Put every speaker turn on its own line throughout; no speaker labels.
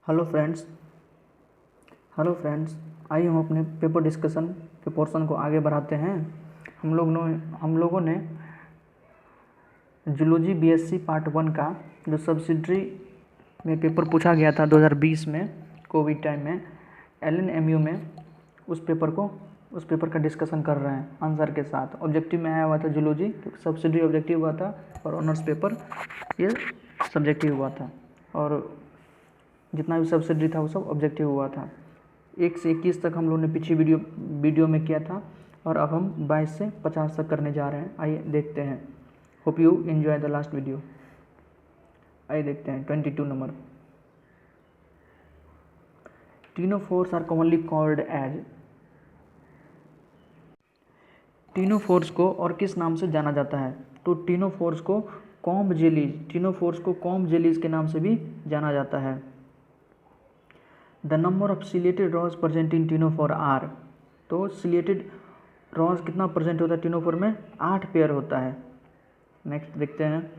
Hello friends आइए हम अपने पेपर डिस्कशन के पोर्शन को आगे बढ़ाते हैं। हम लोगों ने जूलॉजी बीएससी पार्ट 1 का जो सब्सिडरी में पेपर पूछा गया था 2020 में कोविड टाइम में LNMU में उस पेपर का डिस्कशन कर रहे हैं आंसर के साथ। ऑब्जेक्टिव में आया हुआ था जूलॉजी, क्योंकि सब्सिडरी ऑब्जेक्टिव हुआ था और ऑनर्स पेपर ये सब्जेक्टिव हुआ था, और जितना भी सब्सिडरी था वो सब ऑब्जेक्टिव हुआ था। 1 से 21 तक हम लोगों ने पीछे वीडियो में किया था, और अब हम 22 से 50 तक करने जा रहे हैं। आइए देखते हैं। Hope you enjoy the last video. आइए देखते हैं 22 नंबर। टीनोफोर्स आर कॉमनली कॉल्ड एज। टीनोफोर्स को और किस नाम से जाना जाता है? तो टीनोफोर्स को कॉम्ब जेलीज के नाम से भी जाना जाता है। The number of ciliated rows present in ctenophore are. तो सिलेटेड रॉज कितना प्रेजेंट होता है टीनोफोर में? 8 पेयर होता है। नेक्स्ट देखते हैं।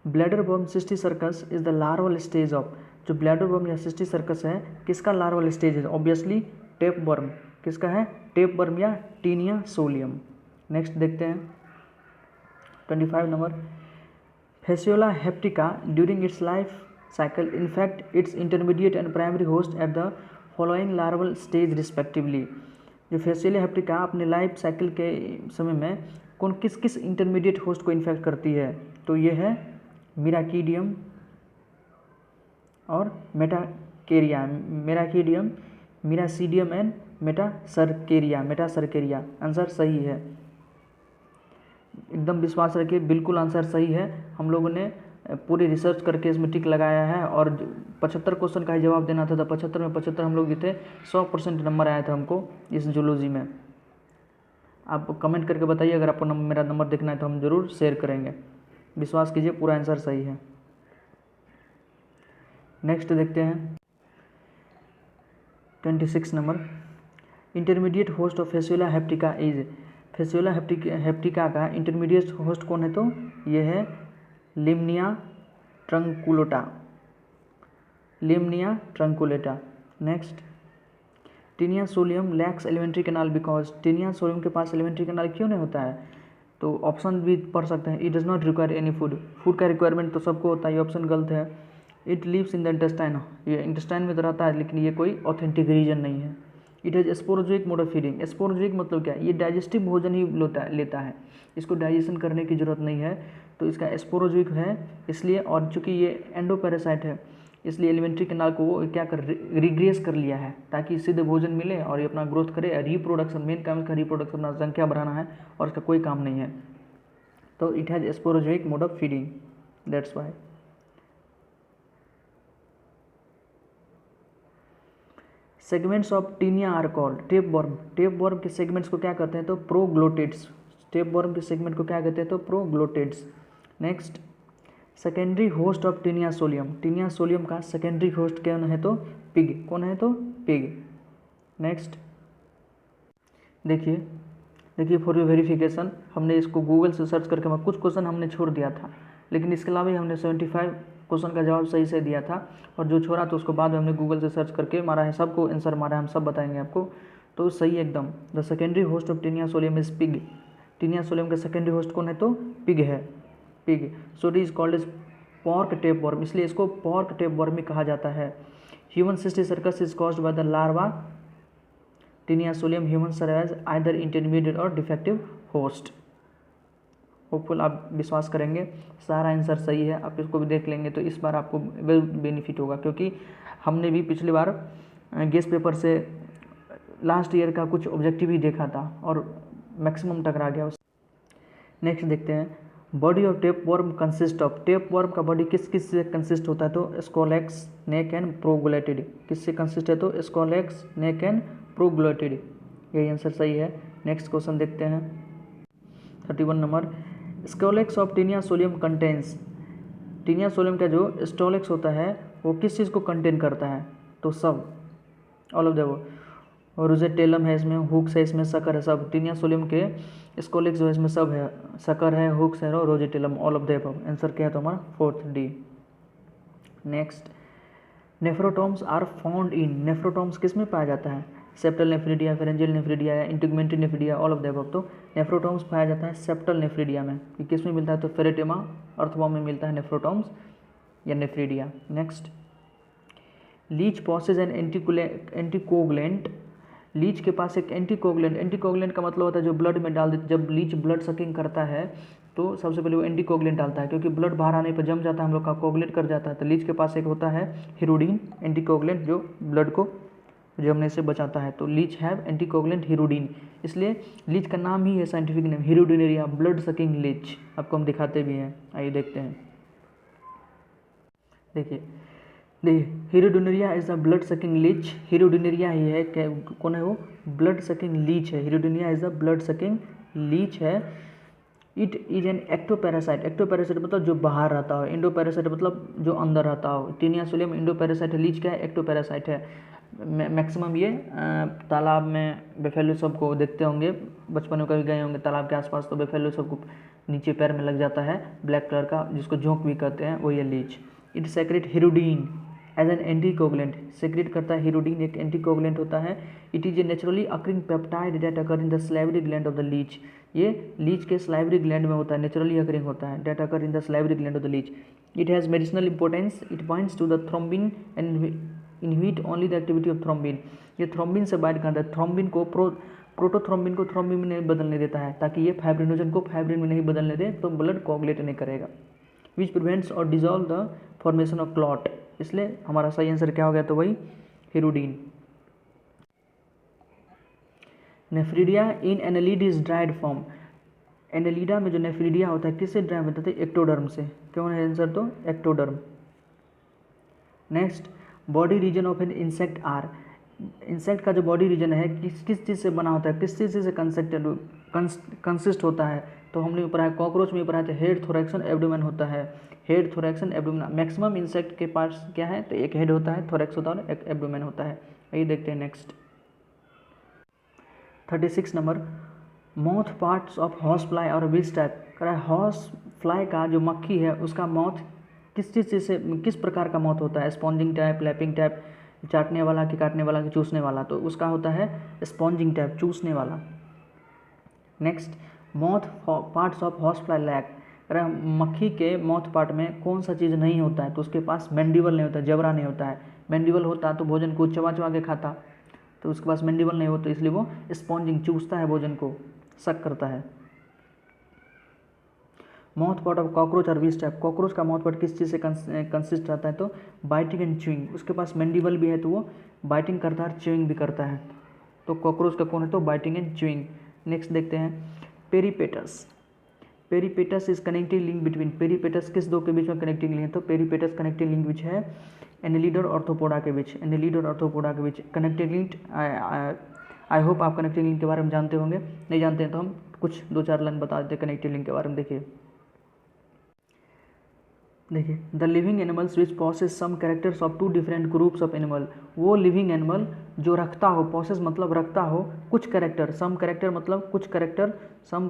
Bladder worm sixty circus is the larval stage of. जो ब्लैडर वर्म या सिस्टी सर्कस है किसका लार्वल स्टेज है? Obviously tapeworm. किसका है? टेप वर्म या टीनिया सोलियम। नेक्स्ट देखते हैं 25 नंबर। Fasciola hepatica during its life cycle infect its intermediate and primary host at the following larval stage respectively। जो फेसियोला हेप्टिका अपने लाइफ साइकिल के समय में किस किस इंटरमीडिएट होस्ट को इन्फेक्ट करती है? तो ये है मिराकीडियम और मेराकीडियम, मिरासीडियम एंड मेटासर्केरिया। आंसर सही है, एकदम विश्वास रखिए, बिल्कुल आंसर सही है। हम लोगों ने पूरी रिसर्च करके इसमें टिक लगाया है, और 75 क्वेश्चन का ही जवाब देना था, तो 75 में 75 हम लोग जीते। 100% नंबर आया था हमको इस जूलॉजी में। आप कमेंट करके बताइए, अगर आपको मेरा नंबर देखना है तो हम ज़रूर शेयर करेंगे। विश्वास कीजिए, पूरा आंसर सही है। नेक्स्ट देखते हैं 26 नंबर। Intermediate host of Fasciola hepatica is. Fasciola hepatica का इंटरमीडिएट होस्ट कौन है? तो ये है Limnaea truncatula. Next, Taenia solium lacks alimentary canal because. Taenia solium के पास एलिमेंट्री कैनाल क्यों नहीं होता है? तो ऑप्शन भी पढ़ सकते हैं। It does not require any food का रिक्वायरमेंट तो सबको होता है, ये ऑप्शन गलत है। It lives in the intestine, ये इंटेस्टाइन में तो रहता है, लेकिन ये कोई ऑथेंटिक रीजन नहीं है। It has saprozoic mode of feeding. Saprozoic मतलब क्या? ये डाइजेस्टिव भोजन ही लेता है, इसको डाइजेशन करने की जरूरत नहीं है, तो इसका स्पोरोजोइक है इसलिए। और चूंकि ये एंडोपैरासाइट है, इसलिए एलिमेंट्री कैनाल को वो क्या रिग्रेस कर लिया है, ताकि सीधे भोजन मिले और ये अपना ग्रोथ करे। रिप्रोडक्शन, मेन काम इसका रिप्रोडक्शन, अपना संख्या बढ़ाना है, और इसका कोई काम नहीं है। तो it has saprozoic mode of feeding, that's why. Segments of Taenia are called tapeworm के सेगमेंट्स को क्या कहते हैं? तो प्रोग्लोटिड्स। टेप वर्म के सेगमेंट को क्या कहते हैं? तो proglottids. Next, secondary host of Taenia solium का सेकेंडरी होस्ट कौन है? तो पिग। कौन है? तो पिग। नेक्स्ट देखिए फॉर वेरिफिकेशन हमने इसको गूगल से सर्च करके कुछ क्वेश्चन हमने छोड़ दिया था, लेकिन इसके अलावा ही हमने 75 क्वेश्चन का जवाब सही से दिया था, और जो छोड़ा तो उसको बाद में हमने गूगल से सर्च करके मारा है, सबको आंसर मारा है, हम सब बताएंगे आपको। तो सही एकदम। The secondary host of Taenia solium is pig. Taenia solium का सेकेंडरी होस्ट कौन है? तो पिग है, pig. So it is called as pork tapeworm, इसलिए इसको पॉर्क टेप वर्म ही कहा जाता है। Human sixty circus is caused by the larva Taenia solium. Human serve as either intermediate और डिफेक्टिव होस्ट। होपफुल आप विश्वास करेंगे, सारा आंसर सही है। आप इसको भी देख लेंगे तो इस बार आपको बेनिफिट होगा, क्योंकि हमने भी पिछली बार गेस्ट पेपर से लास्ट ईयर का कुछ ऑब्जेक्टिव ही देखा था और मैक्सिमम टकरा गया उस। नेक्स्ट देखते हैं, body of tapeworm consist of. Tapeworm का बॉडी किस किस से कंसिस्ट होता है? तो स्कोलेक्स, नेक एंड प्रोग्लोटिड। किससे कंसिस्ट है? तो स्कोलेक्स, नेक एंड प्रोग्लोटिड। यही आंसर सही है। नेक्स्ट क्वेश्चन देखते हैं 31 नंबर। Scolex of Taenia solium contains. Taenia solium का जो स्टोलेक्स होता है वो किस चीज़ को कंटेन करता है? तो सब, ऑल ऑफ द वो। रोजेटेलम है इसमें, हुक्स है इसमें, सकर है, सब। टीनिया सोलियम के स्कोलेक्स जो है इसमें सब है, सकर है, हुक्स है और rostellum, all of the above. Answer क्या है तो हमारा 4th D। Next, nephrostomes are found in, nephrostomes किस में पाया जाता है? सेप्टल नेफ्रिडिया, फेरेंजियल नेफ्रिडिया या integumentary nephridia, all of the above. तो नेफ्रोटॉम्स पाया जाता है सेप्टल नेफ्रिडिया में। ये किस में मिलता है? तो फेरेटेमा अर्थवॉर्म में मिलता है नेफ्रोटॉम्स या nephridia. Next, leech possesses an anticoagulant, leech के पास एक एंटीकोगुलेंट, एंटीकोगुलेंट का मतलब होता है जो ब्लड में डाल देते, जब लीच ब्लड सकिंग करता है तो सबसे पहले वो एंटीकोगुलेंट डालता है, क्योंकि ब्लड बाहर आने पर जम जाता है हम लोग का, कोगुलेट कर जाता है। तो लीच के पास एक होता है हिरोडीन एंटीकोगुलेंट, जो ब्लड को जमने से बचाता है। तो लीच हैव एंटीकोगुलेंट हिरोडीन, इसलिए लीच का नाम ही है scientific name Hirudinaria, blood sucking leech. आपको हम दिखाते भी हैं, आइए देखते हैं। देखिए Hirudinaria is the blood sucking leech, Hirudinaria ही है, कौन है वो? ब्लड सकिंग लीच है। Hirudinaria is the blood sucking leech है। It is an ectoparasite, ectoparasite मतलब जो बाहर रहता हो, इंडोपैरासाइट मतलब जो अंदर रहता हो। टीनिया सोलियम इंडोपैरासाइट है, लीच क्या है? एक्टोपैरासाइट है। मैक्सिमम ये तालाब में बेफेलो सबको देखते होंगे, बचपन में कभी गए होंगे तालाब के आसपास, तो बेफेलो सबको नीचे पैर में लग जाता है ब्लैक कलर का, जिसको जोंक भी कहते हैं, वही है leech. It secrete hirudin as an anticoagulant, secrete करता है हिरोडीन, एक एंटीकोगुलेंट होता है। It is a naturally occurring peptide that occur in the salivary gland of the leech, ये लीच के स्लाइवरी ग्लैंड में होता है, नेचुरली अकरिंग होता है, that occur in the salivary gland of the leech. It has medicinal importance, it binds to the thrombin and inhibit only the activity of thrombin, ये thrombin से bind करता है, thrombin को प्रोटोथ्रोम्बिन को थ्रोम्बिन में नहीं बदलने देता है, ताकि ये फाइब्रिनोजन को फाइब्रिन में नहीं बदलने दे, तो ब्लड कोगुलेट नहीं करेगा। विच प्रिवेंट्स और dissolve the formation of clot, इसलिए हमारा सही आंसर क्या हो गया? तो वही हिरोडीन। Nephridia in annelid is dried form, Annelida में जो नेफ्रिडिया होता है किससे ड्राइव होता है? एक्टोडर्म से। क्यों है आंसर? तो ectoderm. Next, body region of an insect are, insect का जो बॉडी रीजन है किस किस चीज़ से बना होता है, किस चीज़ से कंसिस्ट होता है? तो हमने पढ़ा है, कॉकरोच में पढ़ा है हेड, थोरैक्स एंड एब्डोमेन होता है, head, thorax and abdomen. Maximum insect के पास क्या है? तो एक हेड होता है, थोरैक्स होता है और एक एब्डोमेन होता है। आइए देखते हैं next 36 number, mouth parts of horse fly और विच टाइप, कह रहा है हॉर्स फ्लाई का जो मक्खी है उसका माउथ किस चीज़ से, किस प्रकार का माउथ होता है? स्पॉन्जिंग टाइप, लैपिंग टाइप, चाटने वाला कि काटने वाला कि चूसने वाला? तो उसका होता है स्पॉन्जिंग टाइप, चूसने वाला। Next, mouth parts of horse fly lack, कह रहा है मक्खी के माउथ पार्ट में कौन सा चीज़ नहीं होता है? तो उसके पास मैंडिबल नहीं होता है, जबड़ा नहीं होता है। मैंडिबल होता तो भोजन को चबा चबा के खाता, तो उसके पास मैंडिबल नहीं होता, इसलिए वो स्पॉन्जिंग, चूसता है भोजन को, सक करता है। माउथ पार्ट ऑफ कॉकरोच और विच टाइप, कॉकरोच का माउथ पार्ट किस चीज़ से कंसिस्ट रहता है? तो बाइटिंग एंड च्यूइंग, उसके पास मैंडिबल भी है तो वो बाइटिंग करता है और च्यूइंग भी करता है। तो कॉकरोच का कौन है? तो बाइटिंग एंड च्यूइंग। नेक्स्ट देखते हैं, peripatus, peripatus is connecting link between, peripatus किस दो के बीच में कनेक्टिंग लिंक है? तो पेरीपेटस कनेक्टिंग लिंक विच है एनेलिड और ऑर्थोपोडा के बीच, एनेलिड और ऑर्थोपोडा के बीच कनेक्टिंग लिंक। आई होप आप कनेक्टिंग लिंक के बारे में जानते होंगे, नहीं जानते हैं तो हम कुछ 2-4 लाइन बता देते हैं कनेक्टिंग लिंक के बारे में। देखिए the living animals which possess some characters of 2 different groups of animal, वो लिविंग एनिमल जो रखता हो, पॉसेस मतलब रखता हो कुछ कैरेक्टर, सम कैरेक्टर मतलब कुछ character, some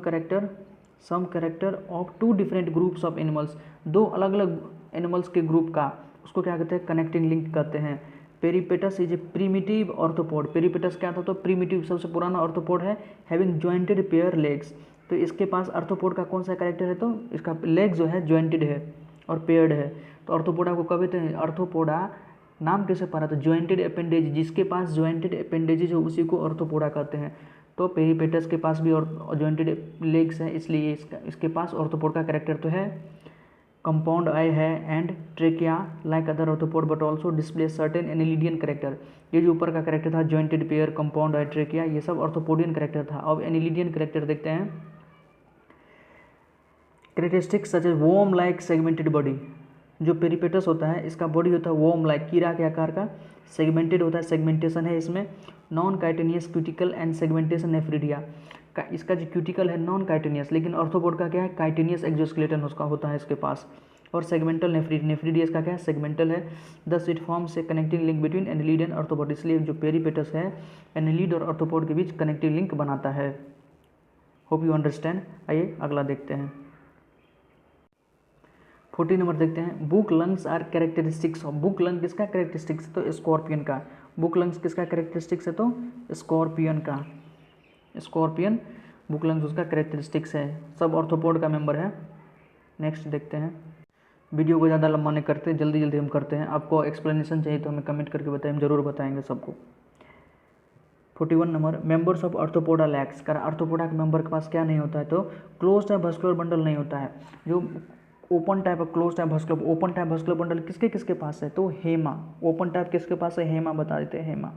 character of 2 different groups of animals, 2 अलग अलग एनिमल्स के ग्रुप का, उसको क्या कहते हैं? कनेक्टिंग लिंक कहते हैं। Peripatus is a primitive arthropod, peripatus क्या था? तो प्रीमिटिव, सबसे पुराना ऑर्थोपोड है, हैविंग जॉइंटेड पेयर लेग्स। तो इसके पास ऑर्थोपोड का कौन सा कैरेक्टर है? तो इसका लेग जो है जॉइंटेड है और पेयर्ड है। तो ऑर्थोपोडा को कब कहते हैं? ऑर्थोपोडा नाम कैसे पड़ा? तो जॉइंटेड अपेंडेज, जिसके पास जॉइंटेड अपेंडेजेज है उसी को ऑर्थोपोडा कहते हैं। तो पेरीपेटस के पास भी जॉइंटेड लेग्स है, इसलिए इसके पास ऑर्थोपोड का कैरेक्टर तो है। कंपाउंड आई है and trachea like other arthropod but also display certain annelidian character, ये जो ऊपर का कैरेक्टर था jointed pair, compound eye, trachea, ये सब ऑर्थोपोडियन कैरेक्टर था। अब एनिलिडियन कैरेक्टर देखते हैं। Characteristics such as worm like segmented body, जो पेरीपेटस होता है इसका बॉडी होता है वोम लाइक, कीड़ा के आकार का, सेगमेंटेड होता है, सेगमेंटेशन है इसमें, non chitinous cuticle and segmentation nephridia का, इसका जो क्यूटिकल है नॉन काइटेनियस, लेकिन ऑर्थोपोड का क्या है? काइटेनियस एक्सोस्केलेटन उसका होता है इसके पास। और सेगमेंटल नेफ्रिडियस का क्या है? सेगमेंटल है। Thus it forms a connecting link between annelid and arthropod, इसलिए जो पेरीपेटस है एनिलीड और ऑर्थोपोड के बीच कनेक्टिंग लिंक बनाता है। Hope you understand. आइए अगला देखते हैं। 40 नंबर देखते हैं, book lungs are characteristics of, book lung किसका कैरेक्टरिस्टिक्स है तो स्कॉर्पियन का, बुक लंग्स किसका कैरेक्टरिस्टिक्स है तो स्कॉर्पियन का, स्कॉर्पियन बुक लंग्स उसका कैरेक्टरिस्टिक्स है, सब ऑर्थोपोड का मेंबर है। नेक्स्ट देखते हैं, वीडियो को ज़्यादा लंबा नहीं करते, जल्दी जल्दी हम करते हैं। आपको एक्सप्लेनेशन चाहिए तो हमें कमेंट करके बताएं, हम जरूर बताएंगे सबको। 41 number, members of arthropoda lakhs, कर आर्थ्रोपोडा के मेंबर के पास क्या नहीं होता है तो क्लोज टाइप वस्कुलर बंडल नहीं होता है। जो open type of close type vascular, open type vascular bundle किसके किसके पास है तो हेमा, ओपन टाइप किसके पास है हेमा, बता देते हैं हेमा,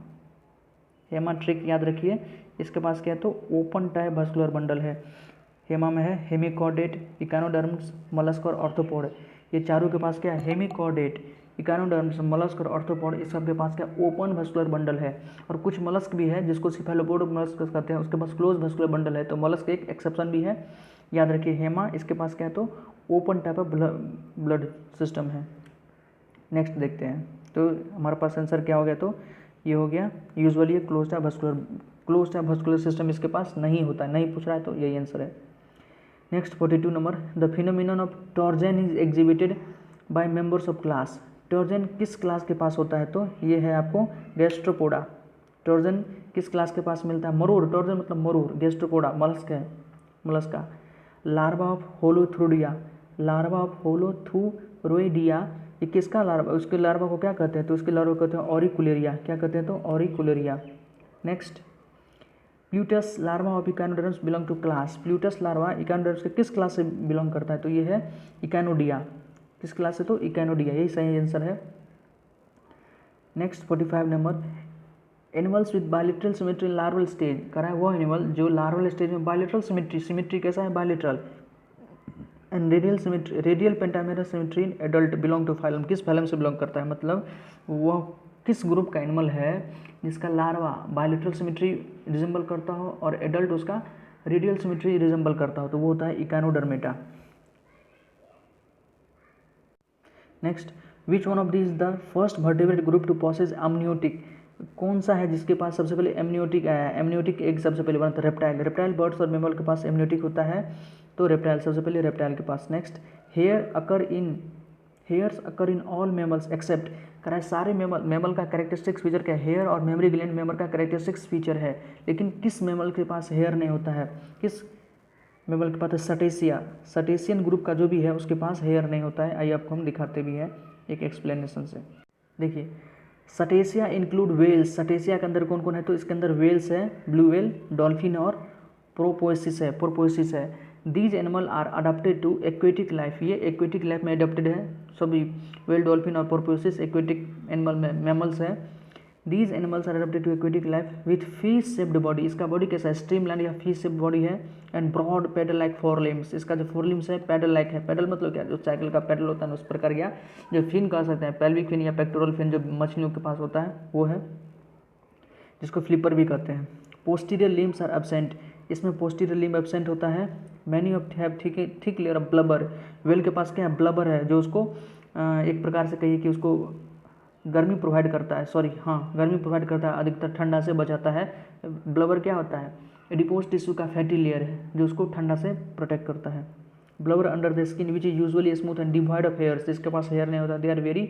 हेमा ट्रिक याद रखिए, इसके पास क्या है तो ओपन टाइप वस्कुलर बंडल है। हेमा में है हेमिकॉर्डेट, इकानोडर्म्स, मोलस्क और ऑर्थ्रोपोड, ये चारों के पास क्या है हेमिकॉर्डेट, इकानोडर्म्स, मोलस्क और ऑर्थ्रोपोड, इस सब के पास क्या ओपन वस्कुलर बंडल है। और कुछ मोलस्क भी है जिसको सिफेलोपोड मोलस्क कहते हैं, उसके पास क्लोज वस्कुलर बंडल है, तो मोलस्क एक एक्सेप्शन भी है, याद रखिए हेमा, इसके पास क्या है तो open type of blood system है। नेक्स्ट देखते हैं, तो हमारे पास आंसर क्या हो गया तो ये हो गया, usually close type vascular system इसके पास नहीं होता है, नहीं पूछ रहा है तो यही आंसर है। Next 42 number, the phenomenon of torsion is exhibited by members of class, torsion किस क्लास के पास होता है तो ये है आपको गैस्ट्रोपोडा, टॉर्जन किस क्लास के पास मिलता है, मरूर, टॉर्जन मतलब मरूर, गैस्ट्रोपोडा मोलस्क है, मोलस्क का। लार्वा ऑफ होलोथ्रोडिया, लार्वा ऑफ होलोथ्रोइडिया, ये किसका लार्वा, उसके लार्वा को क्या कहते हैं तो उसके लार्वा को कहते हैं ऑरिकुलेरिया, क्या कहते हैं तो auricularia. Next, pluteus larva of echinoderms belong to class, pluteus larva echinoderms के किस क्लास से बिलोंग करता है तो ये है इकानोडिया, किस क्लास से तो इकानोडिया, यही सही आंसर है। Next 45 number, animals with बायलिटरल symmetry larval stage, कह रहा है वो एनिमल जो लार्वल स्टेज में बायलिटरल सिमेट्री, सिमेट्री कैसा है bilateral, and radial symmetry, radial pentamerous symmetry in adult belong to phylum, किस फाइलम से बिलोंग करता है, मतलब वह किस ग्रुप का एनिमल है जिसका लार्वा बायलिटरल सिमेट्री रिजेंबल करता हो और एडल्ट उसका रेडियल सिमेट्री रिजेंबल करता हो, तो वो होता है Echinodermata. Next, which one of this the first vertebrate group to possess amniotic, कौन सा है जिसके पास सबसे पहले एमनियोटिक आया है, एमनियोटिक एक सबसे पहले बना था रेप्टाइल, रेप्टाइल बर्ड्स और मेमल के पास एमनियोटिक होता है तो रेप्टाइल सबसे पहले रेप्टाइल के पास। Next, hairs occur in all mammals except, कह रहा है सारे मेमल का कैरेक्टरिस्टिक्स फीचर क्या है, हेयर और मेमोरी ग्लैंड मेमल का कैरेक्टरिस्टिक्स फीचर है, लेकिन किस मेमल के पास हेयर नहीं होता है, किस मेमल के पास है सटेसिया, सटेसियन ग्रुप का जो भी है उसके पास हेयर नहीं होता है, आइए आपको हम दिखाते भी हैं एक एक्सप्लेनेशन से। देखिए, सटेसिया इंक्लूड वेल्स, सटेसिया के अंदर कौन कौन है तो इसके अंदर वेल्स है, ब्लू वेल, डॉल्फिन और प्रोपोसिस है। These animal are adapted to aquatic life, ये एक्वेटिक लाइफ में अडाप्टेड है सभी, वेल, डॉल्फिन और प्रोपोसिस एक्वेटिक एनिमल में मैमल्स है। These animals are adapted to aquatic life with fish shaped body, इसका बॉडी कैसा है स्ट्रीमलाइन या फिश शेप्ड बॉडी है, and broad paddle like forelimbs, इसका जो फोर लिम्स है पैडल लाइक है, पैडल मतलब क्या जो साइकिल का पैडल होता है उस प्रकार या जो फिन कह सकते हैं, पेल्विक फिन या पेक्टोरल फिन जो मछलियों के पास होता है वो है, जिसको फ्लिपर भी कहते हैं। पोस्टीरियर लिम्स आर एब्सेंट, इसमें पोस्टीरियर लिम्ब एब्सेंट होता है। Many of have thick layer of blubber, well के पास क्या है ब्लबर है जो उसको एक प्रकार से कहिए कि उसको गर्मी प्रोवाइड करता है, गर्मी प्रोवाइड करता है, अधिकतर ठंडा से बचाता है। ब्लबर क्या होता है एडिपोज टिश्यू का फैटी लेयर है जो उसको ठंडा से प्रोटेक्ट करता है। Blubber under the skin which is usually smooth and devoid of hairs, इसके पास हेयर नहीं होता। They are very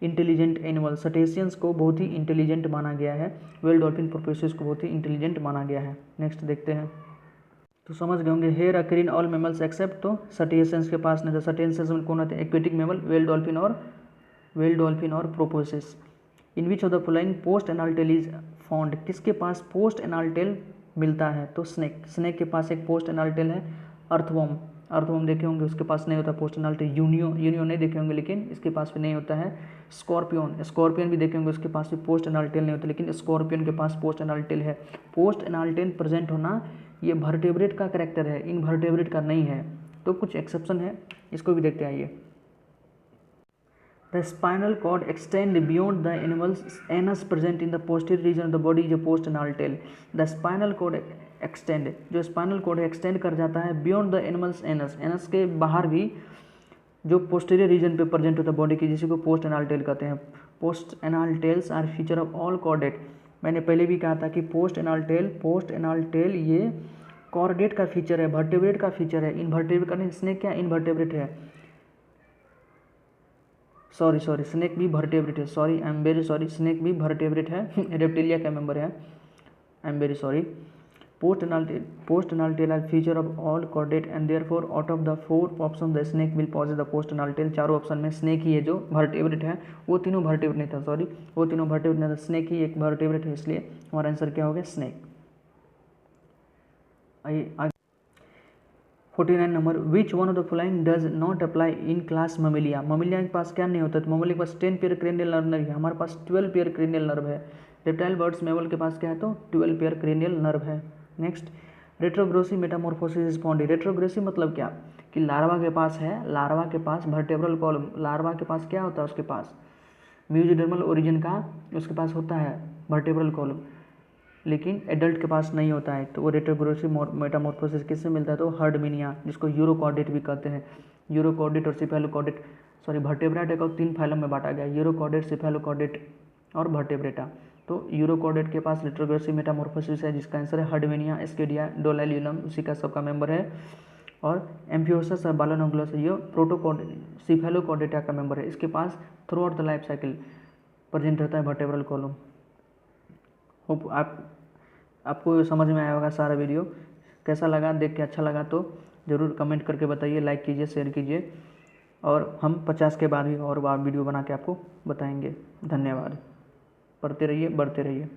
intelligent animal, cetaceans को बहुत ही इंटेलिजेंट माना गया है, वेल डॉल्फिन प्रोपोसिस को बहुत ही इंटेलिजेंट माना गया है। नेक्स्ट देखते हैं, तो समझ गए होंगे hair occur in all mammals except, तो सटेशियंस के पास नहीं, तो सटेशियंस में कौन होते हैं एक्वेटिक मेमल, वेल डॉल्फिन और porpoises. In which of the following post anal tail is found, किसके पास पोस्ट एनाल टेल मिलता है तो स्नेक के पास एक पोस्ट एनाल टेल है। अर्थवॉर्म देखे होंगे उसके पास नहीं होता पोस्ट एनाल टेल। यूनियो नहीं देखे होंगे लेकिन इसके पास भी नहीं होता है। स्कॉर्पियन भी देखे होंगे उसके पास भी पोस्ट एनाल टेल नहीं होता, लेकिन स्कॉर्पियन के पास पोस्ट एनाल टेल है। पोस्ट एनाल टेल प्रेजेंट होना ये वर्टेब्रेट का कैरेक्टर है, इनवर्टेब्रेट का नहीं है, तो कुछ एक्सेप्शन है, इसको भी देखते आइए। The spinal cord extend beyond the animal's anus present in the posterior region of the body is a post-anal tail. The spinal cord extend, जो spinal cord extend कर जाता है beyond the animal's anus के बाहर भी जो posterior region पे present होता है बॉडी की, जिसी को post-anal tail कहते हैं। post-anal tails are feature of all chordate, मैंने पहले भी कहा था कि post-anal tail ये कॉर्डेट का फीचर है, वर्टेब्रेट का फीचर है, इनवर्टेब्रेट का नहीं। स्नेक क्या इनवर्टेब्रेट है, सॉरी स्नेक भी वर्टेब्रेट है, sorry I am very sorry, snake भी वर्टेब्रेट है, रेप्टिलिया का मेंबर है, I am very sorry. Post-anal tail are feature of all chordate and therefore out of the 4 options the snake will possess the post-anal tail। चारों option में snake ही है जो vertebrate है, वो तीनों वर्टेब्रेट नहीं था, सॉरी वो तीनों वर्टेब्रेट नहीं था, स्नेक ही एक वर्टेब्रेट है, इसलिए हमारा आंसर क्या हो गया snake. 49 number, which one of the following does not apply in class mammalia. Mammalia के पास क्या नहीं होता, तो ममिलिया के पास 10 पेयर क्रेनियल नर्व नहीं है, हमारे पास 12 पेयर क्रेनियल नर्व है। रेप्टाइल बर्ड्स मैमल के पास क्या है, तो 12 पेयर क्रेनियल नर्व है। नेक्स्ट, रेट्रोग्रेसिव मेटामॉर्फोसिस स्पॉन्डी। रेट्रोग्रेसिव मतलब क्या, कि लार्वा के पास है, लार्वा के पास वर्टेब्रल कॉलम, लार्वा के पास क्या होता है, उसके पास म्यूजिडर्मल ओरिजिन का उसके पास होता है वर्टेब्रल कॉलम, लेकिन एडल्ट के पास नहीं होता है, तो वो रेट्रोग्रेसिव मेटामॉर्फोसिस किससे मिलता है, तो हर्डमिनिया, जिसको यूरोकॉर्डेट भी कहते हैं। यूरोकॉर्डेट और सिफेलोकॉर्डेट, सॉरी वर्टेब्रेटा को 3 फाइलम में बांटा गया, यूरोकॉर्डेट, सिफेलोकॉर्डेट और वर्टेब्रेटा। तो यूरोकॉर्डेट के पास रेट्रोग्रेसिव मेटामॉर्फोसिस है, जिसका आंसर है हर्डमिनिया, एस्केडिया, डोलाइल्यूलम, उसी का सबका मेंबर है। और एम्फियोसस और बालोनोग्लोस ये प्रोटोकॉर्डेट सिफेलोकॉर्डेटा का मेंबर है, इसके pass through out the life cycle present रहता है वर्टेब्रल कॉलम। होप आपको समझ में आया होगा सारा वीडियो। कैसा लगा, देख के अच्छा लगा तो ज़रूर कमेंट करके बताइए, लाइक कीजिए, शेयर कीजिए, और हम 50 के बाद भी और बार वीडियो बना के आपको बताएंगे। धन्यवाद। पढ़ते रहिए, बढ़ते रहिए।